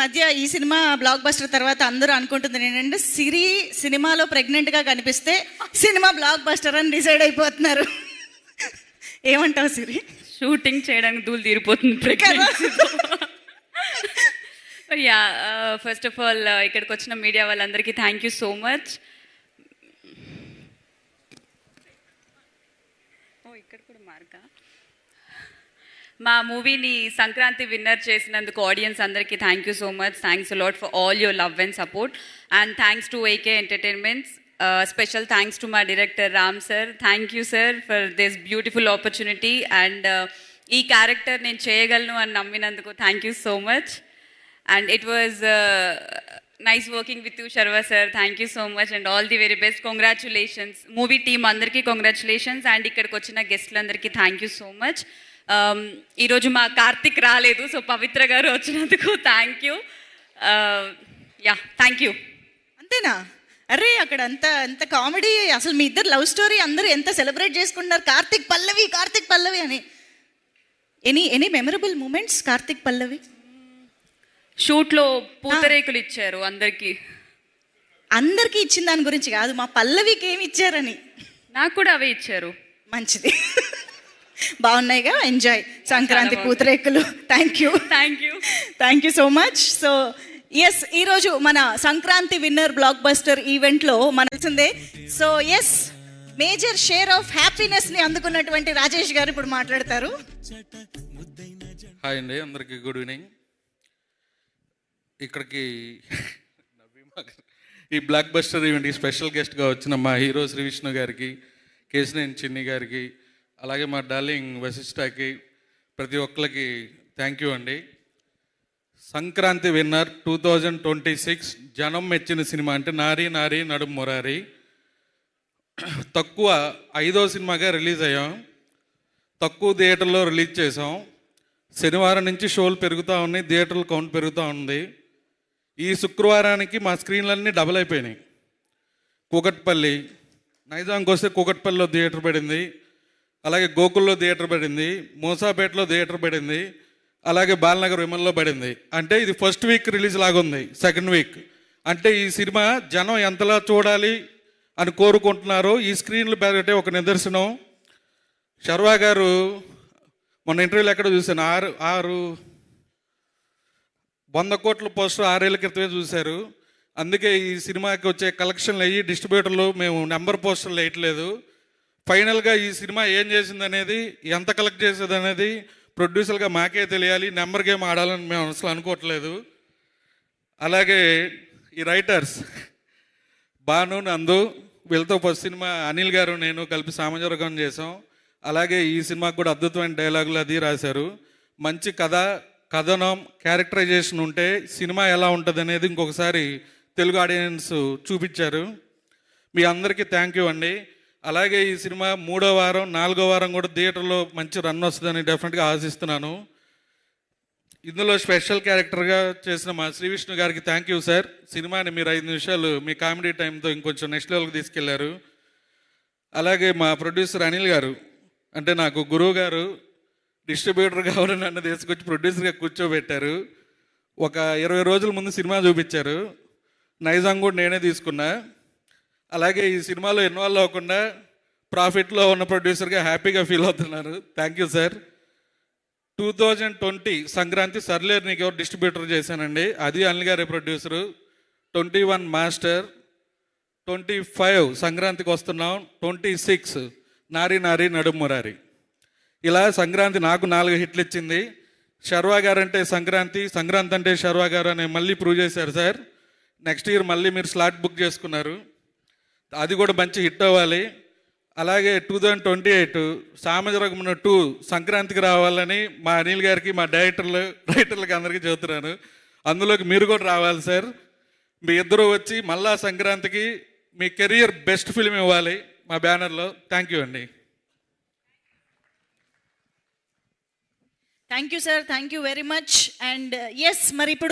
మధ్య ఈ cinema block buster తర్వాత అందరూ అనుకుంటుంది ఏంటంటే సిరి సినిమాలో ప్రెగ్నెంట్గా కనిపిస్తే సినిమా బ్లాక్ బస్టర్ అని డిసైడ్ అయిపోతున్నారు. ఏమంటావు సిరి? షూటింగ్ చేయడానికి దూలు తీరిపోతుంది. యా, ఫస్ట్ ఆఫ్ ఆల్ ఇక్కడికి వచ్చిన మీడియా వాళ్ళందరికీ థ్యాంక్ యూ సో మచ్. ఇక్కడ కూడా మార్కా. మా మూవీని సంక్రాంతి విన్నర్ చేసినందుకు ఆడియన్స్ అందరికీ thank you so much. Thanks a lot for all your love and support and thanks to AK entertainments. Special thanks to మా director Ram sir. Thank you sir for this beautiful opportunity and ఈ character నేను చేయగలను అని నమ్మినందుకు thank you so much. And it was nice working with you Sharwa sir. Thank you so much and all the very best. Congratulations movie team అందరికీ congratulations and ఇక్కడికి వచ్చిన గెస్ట్లందరికీ thank you so much. ఈరోజు మా కార్తిక్ రాలేదు, సో పవిత్ర గారు వచ్చినందుకు thank you. Yeah, thank you. అంతేనా? అరే అక్కడ అంత కామెడీ, అసలు మీ ఇద్దరు లవ్ స్టోరీ అందరూ ఎంత సెలబ్రేట్ చేసుకుంటున్నారు. కార్తిక్ పల్లవి అని. ఎనీ మెమరబుల్ మూమెంట్స్ కార్తిక్ పల్లవి? షూట్లో పూతరేకులు ఇచ్చారు అందరికీ ఇచ్చిన దాని గురించి కాదు, మా పల్లవికి ఏమి ఇచ్చారని. నాకు కూడా అవే ఇచ్చారు. మంచిది, బాగున్నాయిగా. ఎంజాయ్ సంక్రాంతి పూతరేకులు. Thank you so much. So yes, ఈరోజు మన సంక్రాంతి విన్నర్ బ్లాక్ బస్టర్ ఈవెంట్లో మనసిందే. So yes, major share of హ్యాపీనెస్ని అందుకున్నటువంటి రాజేష్ గారు ఇప్పుడు మాట్లాడతారు. హాయ్ అండి, అందరికీ గుడ్ ఈవినింగ్. ఇక్కడికి ఈ బ్లాక్ బస్టర్ ఈవెంట్కి స్పెషల్ గెస్ట్గా వచ్చిన మా హీరో శ్రీ విష్ణు గారికి, కేశినేని చిన్ని గారికి, అలాగే మా డార్లింగ్ వశిష్ఠకి, ప్రతి ఒక్కరికి థ్యాంక్ యూ అండి. సంక్రాంతి విన్నర్ 2026 జనం మెచ్చిన సినిమా అంటే నారీ నారీ నడుం మురారి. తక్కువ 5వ సినిమాగా రిలీజ్ అయ్యాం, తక్కువ థియేటర్లో రిలీజ్ చేసాం. శనివారం నుంచి షోలు పెరుగుతూ ఉన్నాయి, థియేటర్ల కౌంట్ పెరుగుతూ ఉంది. ఈ శుక్రవారానికి మా స్క్రీన్లన్నీ డబల్ అయిపోయినాయి. కూకట్పల్లి, నైజాంకి వస్తే కూకట్పల్లిలో థియేటర్ పడింది, అలాగే గోకుల్లో థియేటర్ పడింది, మూసాపేటలో థియేటర్ పడింది, అలాగే బాలనగర్ విమల్లో పడింది. అంటే ఇది ఫస్ట్ వీక్ రిలీజ్ లాగుంది, సెకండ్ వీక్. అంటే ఈ సినిమా జనం ఎంతలా చూడాలి అని కోరుకుంటున్నారో ఈ స్క్రీన్లు పెరగటే ఒక నిదర్శనం. శర్వా గారు మొన్న ఇంటర్వ్యూలో ఎక్కడ చూశాను, 100 కోట్ల పోస్టర్ 6 ఏళ్ళ క్రితమే చూశారు. అందుకే ఈ సినిమాకి వచ్చే కలెక్షన్లు అయ్యి డిస్ట్రిబ్యూటర్లు మేము నెంబర్ పోస్టర్లు వేయట్లేదు. ఫైనల్గా ఈ సినిమా ఏం చేసింది అనేది, ఎంత కలెక్ట్ చేసేది అనేది ప్రొడ్యూసర్గా మాకే తెలియాలి. నెంబర్ గేమ్ ఆడాలని మేము అసలు అనుకోవట్లేదు. అలాగే ఈ రైటర్స్ భాను, నందు, వీళ్ళతో ఫస్ట్ సినిమా అనిల్ గారు నేను కలిపి సామజవర్గం చేసాం. అలాగే ఈ సినిమాకు కూడా అద్భుతమైన డైలాగులు అది రాశారు. మంచి కథనం, క్యారెక్టరైజేషన్ ఉంటే సినిమా ఎలా ఉంటుంది అనేది ఇంకొకసారి తెలుగు ఆడియన్స్ చూపించారు. మీ అందరికీ థ్యాంక్ యూ అండి. అలాగే ఈ సినిమా 3వ వారం 4వ వారం కూడా థియేటర్లో మంచి రన్ వస్తుందని డెఫినెట్గా ఆశిస్తున్నాను. ఇందులో స్పెషల్ క్యారెక్టర్గా చేసిన మా శ్రీ విష్ణు గారికి థ్యాంక్ యూ సార్. సినిమాని మీరు 5 నిమిషాలు మీ కామెడీ టైంతో ఇంకొంచెం నెక్స్ట్ లెవెల్కి తీసుకెళ్లారు. అలాగే మా ప్రొడ్యూసర్ అనిల్ గారు, అంటే నాకు గురువు గారు, డిస్ట్రిబ్యూటర్ కావాలి నన్ను తీసుకొచ్చి ప్రొడ్యూసర్గా కూర్చోబెట్టారు. ఒక 20 రోజుల ముందు సినిమా చూపించారు. నైజాం కూడా నేనే తీసుకున్నా. అలాగే ఈ సినిమాలో ఇన్వాల్వ్ అవ్వకుండా ప్రాఫిట్లో ఉన్న ప్రొడ్యూసర్గా హ్యాపీగా ఫీల్ అవుతున్నారు. Thank you sir. 2020 సంక్రాంతి సర్లేరు నీకు ఎవరు డిస్ట్రిబ్యూటర్ చేశానండి, అది అనిల్ గారే ప్రొడ్యూసరు. 21 మాస్టర్, 25 సంక్రాంతికి వస్తున్నాం, 26 నారీ నారీ నడుం మురారి. ఇలా సంక్రాంతి నాకు 4 హిట్లు ఇచ్చింది. శర్వా గారు అంటే సంక్రాంతి అంటే శర్వా గారు అని మళ్ళీ ప్రూవ్ చేశారు సార్. నెక్స్ట్ ఇయర్ మళ్ళీ మీరు స్లాట్ బుక్ చేసుకున్నారు, అది కూడా మంచి హిట్ అవ్వాలి. అలాగే 2028 సామజవర్గం 2 సంక్రాంతికి రావాలని మా అనిల్ గారికి, మా రైటర్లకి అందరికీ చెబుతున్నాను. అందులోకి మీరు కూడా రావాలి సార్. మీ ఇద్దరు వచ్చి మళ్ళా సంక్రాంతికి మీ కెరియర్ బెస్ట్ ఫిల్మ్ ఇవ్వాలి మా బ్యానర్లో. థ్యాంక్ యూ అండి. Thank you sir, thank you very much. And yes, మరి ఇప్పుడు